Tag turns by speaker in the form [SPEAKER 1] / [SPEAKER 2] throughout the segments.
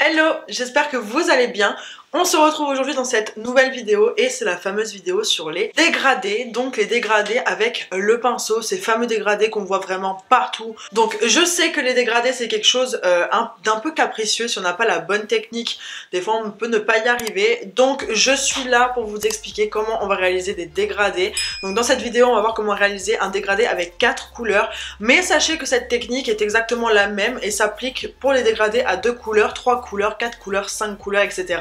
[SPEAKER 1] Hello, j'espère que vous allez bien. On se retrouve aujourd'hui dans cette nouvelle vidéo et c'est la fameuse vidéo sur les dégradés. Donc les dégradés avec le pinceau, ces fameux dégradés qu'on voit vraiment partout. Donc je sais que les dégradés c'est quelque chose d'un peu capricieux. Si on n'a pas la bonne technique, des fois on peut ne pas y arriver. Donc je suis là pour vous expliquer comment on va réaliser des dégradés. Donc dans cette vidéo on va voir comment réaliser un dégradé avec 4 couleurs. Mais sachez que cette technique est exactement la même et s'applique pour les dégradés à 2 couleurs, 3 couleurs, 4 couleurs, 5 couleurs, etc.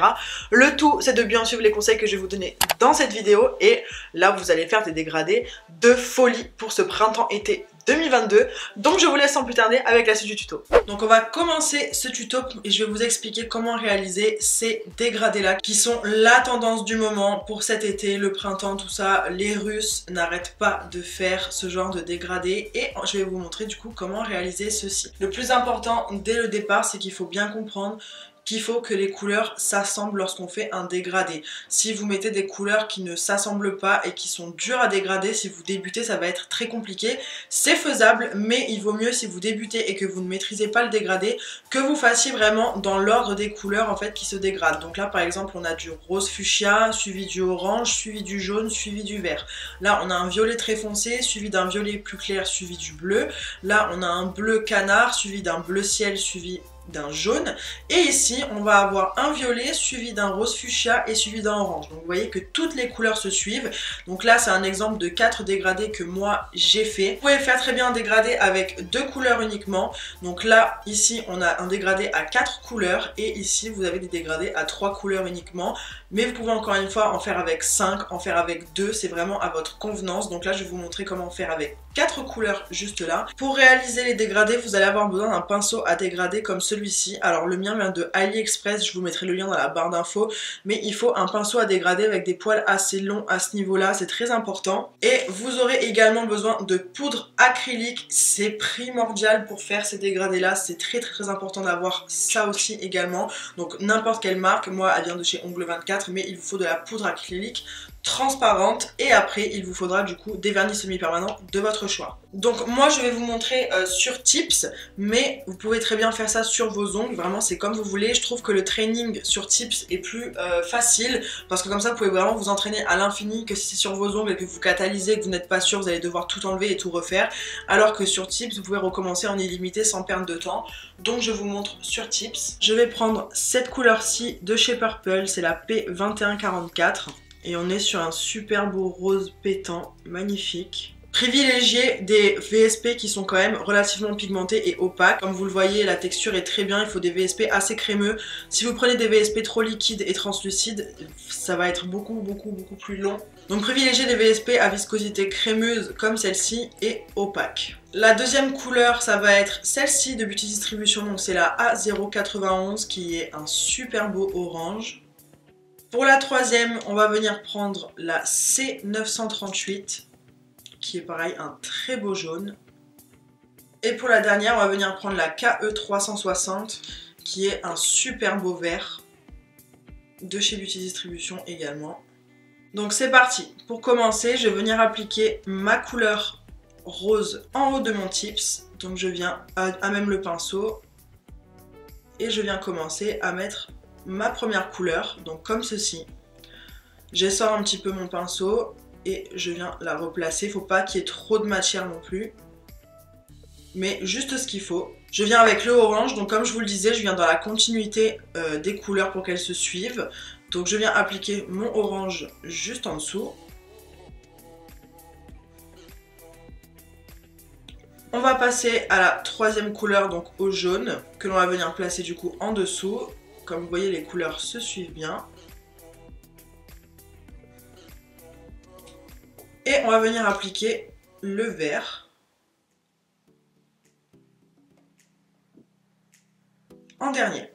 [SPEAKER 1] Le tout, c'est de bien suivre les conseils que je vais vous donner dans cette vidéo et là, vous allez faire des dégradés de folie pour ce printemps-été 2022. Donc, je vous laisse sans plus tarder avec la suite du tuto. Donc, on va commencer ce tuto et je vais vous expliquer comment réaliser ces dégradés-là qui sont la tendance du moment pour cet été, le printemps, tout ça. Les Russes n'arrêtent pas de faire ce genre de dégradés et je vais vous montrer du coup comment réaliser ceci. Le plus important dès le départ, c'est qu'il faut bien comprendre qu'il faut que les couleurs s'assemblent lorsqu'on fait un dégradé. Si vous mettez des couleurs qui ne s'assemblent pas et qui sont dures à dégrader, si vous débutez, ça va être très compliqué. C'est faisable, mais il vaut mieux si vous débutez et que vous ne maîtrisez pas le dégradé, que vous fassiez vraiment dans l'ordre des couleurs en fait qui se dégradent. Donc là par exemple on a du rose fuchsia, suivi du orange, suivi du jaune, suivi du vert. Là on a un violet très foncé, suivi d'un violet plus clair, suivi du bleu. Là on a un bleu canard, suivi d'un bleu ciel, suivi d'un jaune, et ici on va avoir un violet suivi d'un rose fuchsia et suivi d'un orange. Donc vous voyez que toutes les couleurs se suivent. Donc là c'est un exemple de 4 dégradés que moi j'ai fait. Vous pouvez faire très bien un dégradé avec 2 couleurs uniquement. Donc là ici on a un dégradé à 4 couleurs et ici vous avez des dégradés à 3 couleurs uniquement, mais vous pouvez encore une fois en faire avec 5, en faire avec 2, c'est vraiment à votre convenance. Donc là je vais vous montrer comment faire avec 4 couleurs juste là. Pour réaliser les dégradés vous allez avoir besoin d'un pinceau à dégrader comme celui-ci. Alors le mien vient de AliExpress, je vous mettrai le lien dans la barre d'infos, mais il faut un pinceau à dégrader avec des poils assez longs à ce niveau-là, c'est très important. Et vous aurez également besoin de poudre acrylique, c'est primordial pour faire ces dégradés-là, c'est très important d'avoir ça aussi également. Donc n'importe quelle marque, moi elle vient de chez Ongle 24, mais il vous faut de la poudre acrylique transparente et après il vous faudra du coup des vernis semi-permanents de votre choix. Donc moi je vais vous montrer sur Tips, mais vous pouvez très bien faire ça sur vos ongles, vraiment c'est comme vous voulez. Je trouve que le training sur Tips est plus facile parce que comme ça vous pouvez vraiment vous entraîner à l'infini, que si c'est sur vos ongles et que vous catalysez, que vous n'êtes pas sûr, vous allez devoir tout enlever et tout refaire, alors que sur Tips vous pouvez recommencer en illimité sans perdre de temps. Donc je vous montre sur Tips. Je vais prendre cette couleur-ci de chez Purple, c'est la P2144. Et on est sur un super beau rose pétant, magnifique. Privilégiez des VSP qui sont quand même relativement pigmentés et opaques. Comme vous le voyez, la texture est très bien, il faut des VSP assez crémeux. Si vous prenez des VSP trop liquides et translucides, ça va être beaucoup plus long. Donc privilégiez des VSP à viscosité crémeuse comme celle-ci et opaque. La deuxième couleur, ça va être celle-ci de Beauty Distribution, donc c'est la A091 qui est un super beau orange. Pour la troisième, on va venir prendre la C938, qui est pareil, un très beau jaune. Et pour la dernière, on va venir prendre la KE360, qui est un super beau vert, de chez Beauty Distribution également. Donc c'est parti. Pour commencer, je vais venir appliquer ma couleur rose en haut de mon Tips. Donc je viens à même le pinceau et je viens commencer à mettre ma première couleur, donc comme ceci. J'essore un petit peu mon pinceau et je viens la replacer. Faut pas qu'il y ait trop de matière non plus, mais juste ce qu'il faut. Je viens avec le orange, donc comme je vous le disais, je viens dans la continuité des couleurs pour qu'elles se suivent. Donc je viens appliquer mon orange juste en dessous. On va passer à la troisième couleur, donc au jaune, que l'on va venir placer du coup en dessous. Comme vous voyez, les couleurs se suivent bien. Et on va venir appliquer le vert en dernier.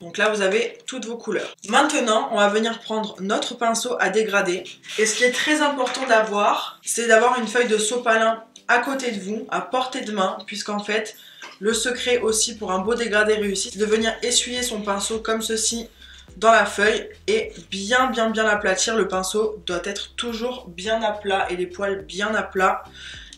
[SPEAKER 1] Donc là, vous avez toutes vos couleurs. Maintenant, on va venir prendre notre pinceau à dégrader. Et ce qui est très important d'avoir, c'est d'avoir une feuille de sopalin à côté de vous, à portée de main, puisqu'en fait, le secret aussi pour un beau dégradé réussi, c'est de venir essuyer son pinceau comme ceci dans la feuille et bien l'aplatir. Le pinceau doit être toujours bien à plat et les poils bien à plat.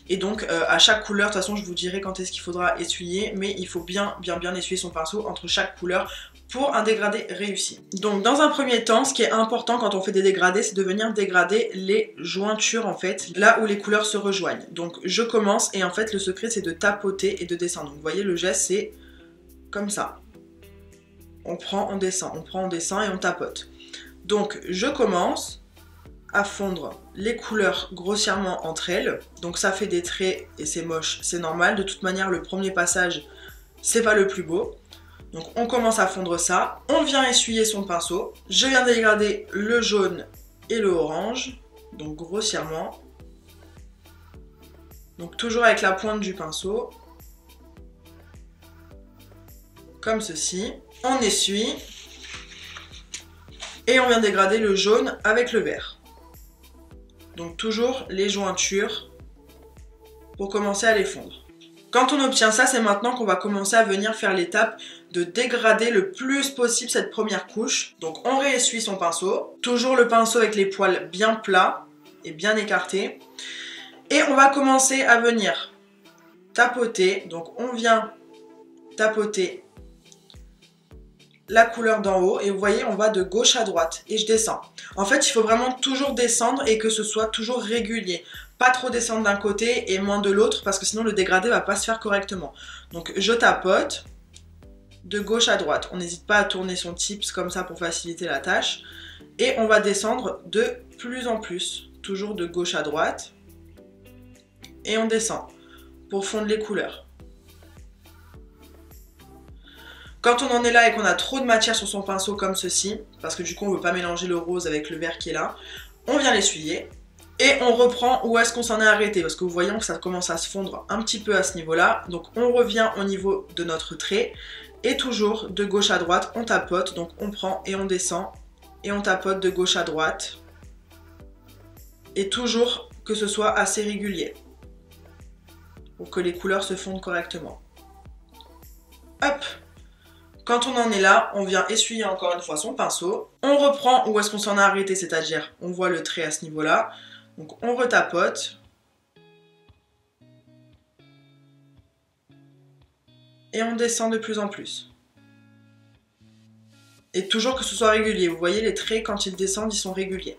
[SPEAKER 1] Et donc à chaque couleur, de toute façon je vous dirai quand est-ce qu'il faudra essuyer, mais il faut bien essuyer son pinceau entre chaque couleur pour un dégradé réussi. Donc dans un premier temps, ce qui est important quand on fait des dégradés, c'est de venir dégrader les jointures en fait, là où les couleurs se rejoignent. Donc je commence et en fait le secret c'est de tapoter et de descendre. Donc vous voyez le geste c'est comme ça. On prend, on descend, on prend, on descend et on tapote. Donc je commence à fondre les couleurs grossièrement entre elles. Donc ça fait des traits et c'est moche, c'est normal. De toute manière le premier passage c'est pas le plus beau. Donc on commence à fondre ça, on vient essuyer son pinceau, je viens dégrader le jaune et le orange, donc grossièrement. Donc toujours avec la pointe du pinceau, comme ceci. On essuie et on vient dégrader le jaune avec le vert. Donc toujours les jointures pour commencer à les fondre. Quand on obtient ça, c'est maintenant qu'on va commencer à venir faire l'étape de dégrader le plus possible cette première couche. Donc on réessuie son pinceau, toujours le pinceau avec les poils bien plats et bien écartés. Et on va commencer à venir tapoter, donc on vient tapoter la couleur d'en haut et vous voyez on va de gauche à droite et je descends. En fait il faut vraiment toujours descendre et que ce soit toujours régulier. Pas trop descendre d'un côté et moins de l'autre parce que sinon le dégradé va pas se faire correctement. Donc je tapote de gauche à droite. On n'hésite pas à tourner son tips comme ça pour faciliter la tâche. Et on va descendre de plus en plus. Toujours de gauche à droite. Et on descend pour fondre les couleurs. Quand on en est là et qu'on a trop de matière sur son pinceau comme ceci, parce que du coup on ne veut pas mélanger le rose avec le vert qui est là, on vient l'essuyer. Et on reprend où est-ce qu'on s'en est arrêté, parce que vous voyez que ça commence à se fondre un petit peu à ce niveau-là. Donc on revient au niveau de notre trait, et toujours de gauche à droite, on tapote. Donc on prend et on descend, et on tapote de gauche à droite. Et toujours que ce soit assez régulier, pour que les couleurs se fondent correctement. Hop! Quand on en est là, on vient essuyer encore une fois son pinceau. On reprend où est-ce qu'on s'en a arrêté, c'est-à-dire on voit le trait à ce niveau-là. Donc on retapote. Et on descend de plus en plus. Et toujours que ce soit régulier. Vous voyez les traits quand ils descendent, ils sont réguliers.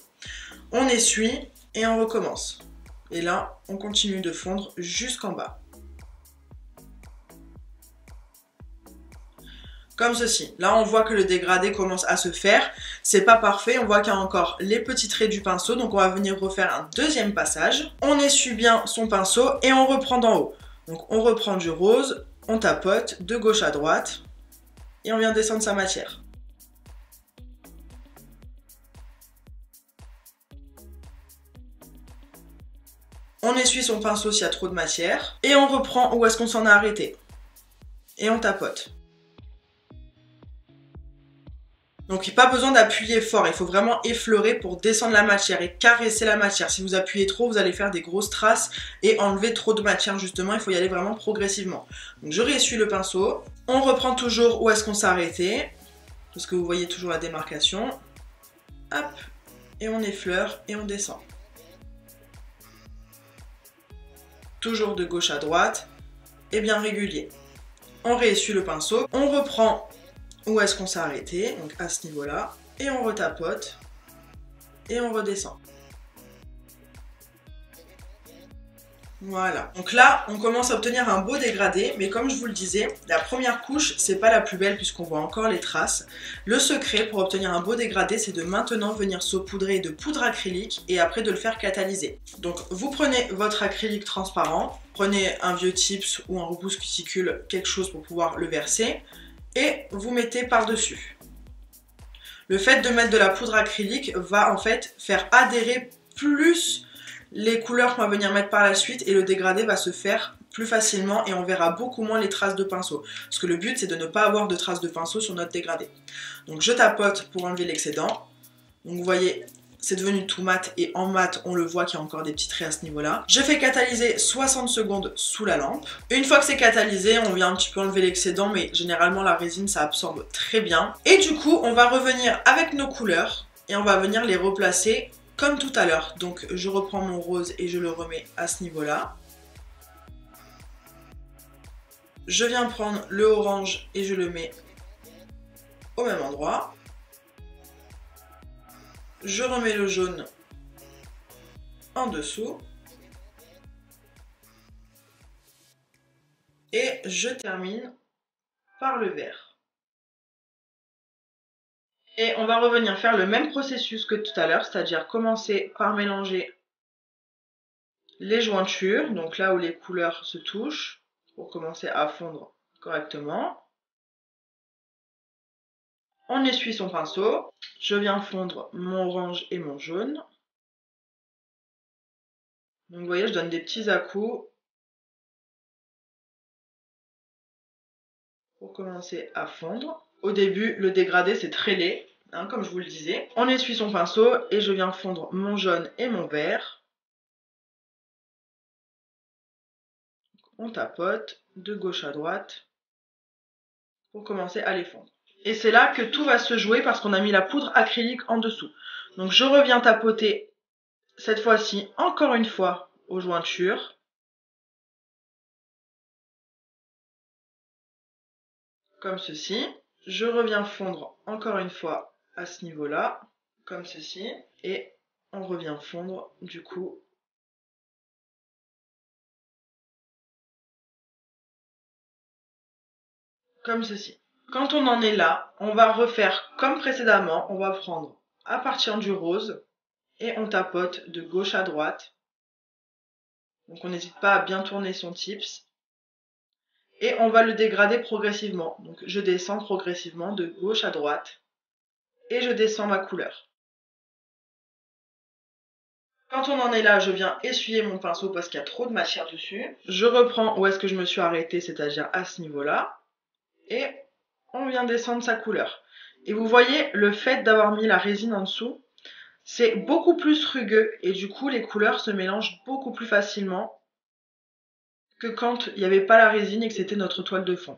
[SPEAKER 1] On essuie et on recommence. Et là, on continue de fondre jusqu'en bas. Comme ceci. Là, on voit que le dégradé commence à se faire. C'est pas parfait. On voit qu'il y a encore les petits traits du pinceau. Donc, on va venir refaire un deuxième passage. On essuie bien son pinceau et on reprend d'en haut. Donc, on reprend du rose. On tapote de gauche à droite. Et on vient descendre sa matière. On essuie son pinceau s'il y a trop de matière. Et on reprend où est-ce qu'on s'en a arrêté. Et on tapote. Donc pas besoin d'appuyer fort, il faut vraiment effleurer pour descendre la matière et caresser la matière. Si vous appuyez trop, vous allez faire des grosses traces et enlever trop de matière justement, il faut y aller vraiment progressivement. Donc je réessuie le pinceau, on reprend toujours où est-ce qu'on s'est arrêté, parce que vous voyez toujours la démarcation. Hop, et on effleure et on descend. Toujours de gauche à droite et bien régulier. On réessuie le pinceau, on reprend où est-ce qu'on s'est arrêté, donc à ce niveau-là, et on retapote, et on redescend. Voilà, donc là, on commence à obtenir un beau dégradé, mais comme je vous le disais, la première couche, c'est pas la plus belle puisqu'on voit encore les traces. Le secret pour obtenir un beau dégradé, c'est de maintenant venir saupoudrer de poudre acrylique et après de le faire catalyser. Donc vous prenez votre acrylique transparent, prenez un vieux Tips ou un repousse cuticule, quelque chose pour pouvoir le verser, et vous mettez par-dessus. Le fait de mettre de la poudre acrylique va en fait faire adhérer plus les couleurs qu'on va venir mettre par la suite et le dégradé va se faire plus facilement et on verra beaucoup moins les traces de pinceau. Parce que le but c'est de ne pas avoir de traces de pinceau sur notre dégradé. Donc je tapote pour enlever l'excédent. Donc vous voyez, c'est devenu tout mat et en mat on le voit qu'il y a encore des petits traits à ce niveau-là. Je fais catalyser 60 secondes sous la lampe. Une fois que c'est catalysé, on vient un petit peu enlever l'excédent mais généralement la résine ça absorbe très bien. Et du coup on va revenir avec nos couleurs et on va venir les replacer comme tout à l'heure. Donc je reprends mon rose et je le remets à ce niveau-là. Je viens prendre le orange et je le mets au même endroit. Je remets le jaune en dessous. Et je termine par le vert. Et on va revenir faire le même processus que tout à l'heure, c'est-à-dire commencer par mélanger les jointures, donc là où les couleurs se touchent, pour commencer à fondre correctement. On essuie son pinceau, je viens fondre mon orange et mon jaune. Donc vous voyez, je donne des petits à-coups pour commencer à fondre. Au début, le dégradé c'est très laid, hein, comme je vous le disais. On essuie son pinceau et je viens fondre mon jaune et mon vert. On tapote de gauche à droite pour commencer à les fondre. Et c'est là que tout va se jouer parce qu'on a mis la poudre acrylique en dessous. Donc je reviens tapoter cette fois-ci encore une fois aux jointures. Comme ceci. Je reviens fondre encore une fois à ce niveau-là, comme ceci. Et on revient fondre du coup comme ceci. Quand on en est là, on va refaire comme précédemment, on va prendre à partir du rose et on tapote de gauche à droite. Donc on n'hésite pas à bien tourner son tips. Et on va le dégrader progressivement. Donc je descends progressivement de gauche à droite et je descends ma couleur. Quand on en est là, je viens essuyer mon pinceau parce qu'il y a trop de matière dessus. Je reprends où est-ce que je me suis arrêtée, c'est-à-dire à ce niveau-là. Et on vient descendre sa couleur. Et vous voyez, le fait d'avoir mis la résine en dessous, c'est beaucoup plus rugueux et du coup les couleurs se mélangent beaucoup plus facilement que quand il n'y avait pas la résine et que c'était notre toile de fond.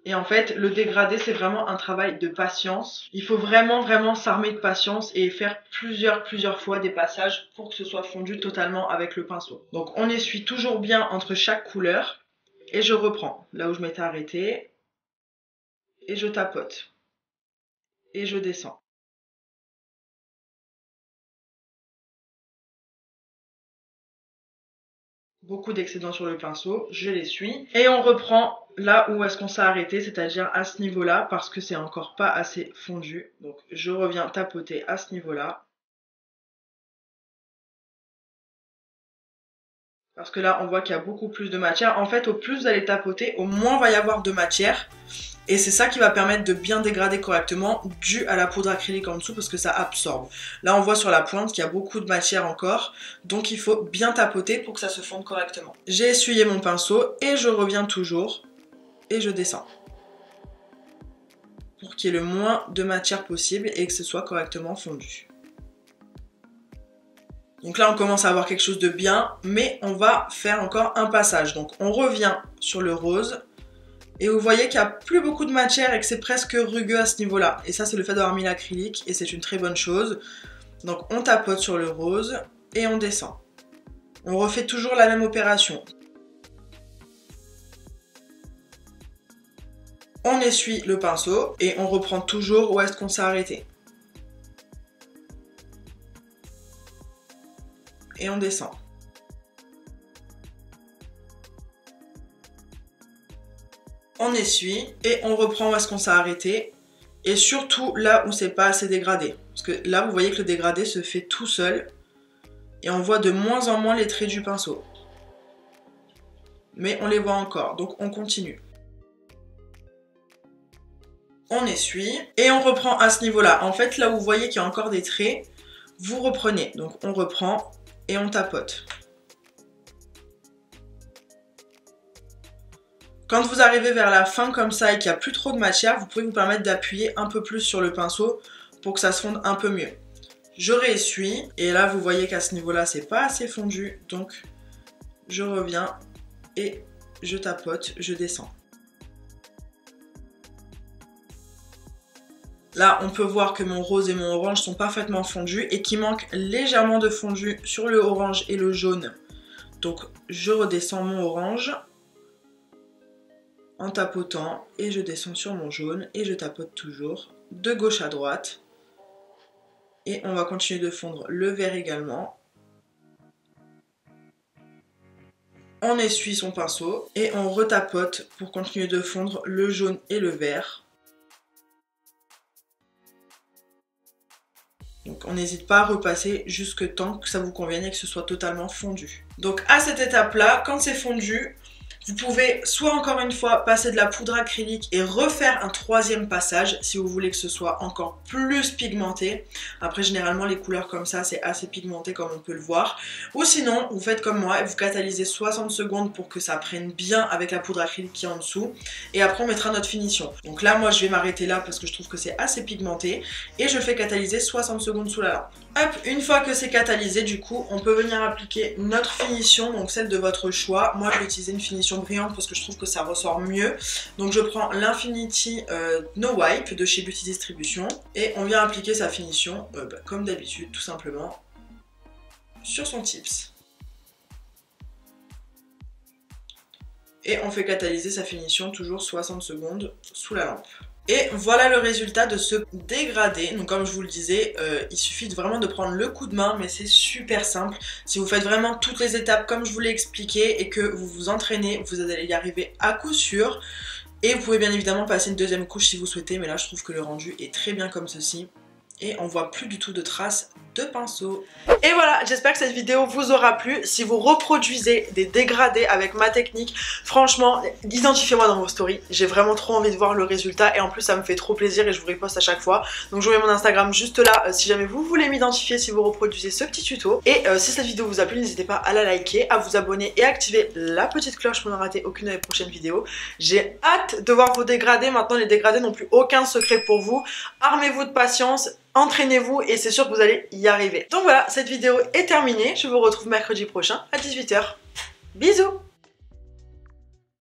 [SPEAKER 1] Et en fait, le dégradé, c'est vraiment un travail de patience. Il faut vraiment s'armer de patience et faire plusieurs fois des passages pour que ce soit fondu totalement avec le pinceau. Donc on essuie toujours bien entre chaque couleur. Et je reprends là où je m'étais arrêtée. Et je tapote. Et je descends. Beaucoup d'excédent sur le pinceau, je l'essuie. Et on reprend là où est-ce qu'on s'est arrêté, c'est-à-dire à ce niveau-là, parce que c'est encore pas assez fondu. Donc je reviens tapoter à ce niveau-là. Parce que là, on voit qu'il y a beaucoup plus de matière. En fait, au plus vous allez tapoter, au moins va y avoir de matière. Et c'est ça qui va permettre de bien dégrader correctement, dû à la poudre acrylique en dessous, parce que ça absorbe. Là, on voit sur la pointe qu'il y a beaucoup de matière encore. Donc, il faut bien tapoter pour que ça se fonde correctement. J'ai essuyé mon pinceau et je reviens toujours. Et je descends. Pour qu'il y ait le moins de matière possible et que ce soit correctement fondu. Donc là, on commence à avoir quelque chose de bien, mais on va faire encore un passage. Donc on revient sur le rose, et vous voyez qu'il n'y a plus beaucoup de matière et que c'est presque rugueux à ce niveau-là. Et ça, c'est le fait d'avoir mis l'acrylique, et c'est une très bonne chose. Donc on tapote sur le rose, et on descend. On refait toujours la même opération. On essuie le pinceau, et on reprend toujours où est-ce qu'on s'est arrêté. Et on descend. On essuie et on reprend où est-ce qu'on s'est arrêté. Et surtout là où c'est pas assez dégradé. Parce que là, vous voyez que le dégradé se fait tout seul. Et on voit de moins en moins les traits du pinceau. Mais on les voit encore, donc on continue. On essuie et on reprend à ce niveau-là. En fait, là où vous voyez qu'il y a encore des traits, vous reprenez. Donc on reprend et on tapote. Quand vous arrivez vers la fin comme ça et qu'il n'y a plus trop de matière, vous pouvez vous permettre d'appuyer un peu plus sur le pinceau pour que ça se fonde un peu mieux. Je réessuie et là vous voyez qu'à ce niveau-là c'est pas assez fondu, donc je reviens et je tapote, je descends. Là, on peut voir que mon rose et mon orange sont parfaitement fondus et qu'il manque légèrement de fondu sur le orange et le jaune Donc je redescends mon orange en tapotant et je descends sur mon jaune et je tapote toujours de gauche à droite. Et on va continuer de fondre le vert également. On essuie son pinceau et on retapote pour continuer de fondre le jaune et le vert. Donc on n'hésite pas à repasser jusque tant que ça vous convienne et que ce soit totalement fondu. Donc à cette étape-là, quand c'est fondu, vous pouvez soit encore une fois passer de la poudre acrylique et refaire un troisième passage si vous voulez que ce soit encore plus pigmenté. Après généralement les couleurs comme ça c'est assez pigmenté comme on peut le voir. Ou sinon vous faites comme moi et vous catalysez 60 secondes pour que ça prenne bien avec la poudre acrylique qui est en dessous. Et après on mettra notre finition. Donc là moi je vais m'arrêter là parce que je trouve que c'est assez pigmenté. Et je fais catalyser 60 secondes sous la lampe. Hop, une fois que c'est catalysé du coup on peut venir appliquer notre finition, donc celle de votre choix. Moi je vais utiliser une finition brillante parce que je trouve que ça ressort mieux. Donc je prends l'Infinity No Wipe de chez Beauty Distribution et on vient appliquer sa finition comme d'habitude tout simplement sur son tips. Et on fait catalyser sa finition toujours 60 secondes sous la lampe. Et voilà le résultat de ce dégradé. Donc comme je vous le disais, il suffit vraiment de prendre le coup de main, mais c'est super simple. Si vous faites vraiment toutes les étapes comme je vous l'ai expliqué et que vous vous entraînez, vous allez y arriver à coup sûr. Et vous pouvez bien évidemment passer une deuxième couche si vous souhaitez, mais là je trouve que le rendu est très bien comme ceci. Et on voit plus du tout de traces de pinceau. Et voilà, j'espère que cette vidéo vous aura plu. Si vous reproduisez des dégradés avec ma technique, franchement, identifiez-moi dans vos stories. J'ai vraiment trop envie de voir le résultat et en plus ça me fait trop plaisir et je vous reposte à chaque fois. Donc je vous mets mon Instagram juste là si jamais vous voulez m'identifier si vous reproduisez ce petit tuto. Et si cette vidéo vous a plu, n'hésitez pas à la liker, à vous abonner et à activer la petite cloche pour ne rater aucune de mes prochaines vidéos. J'ai hâte de voir vos dégradés. Maintenant les dégradés n'ont plus aucun secret pour vous. Armez-vous de patience. Entraînez-vous et c'est sûr que vous allez y arriver. Donc voilà, cette vidéo est terminée. Je vous retrouve mercredi prochain à 18 h. Bisous!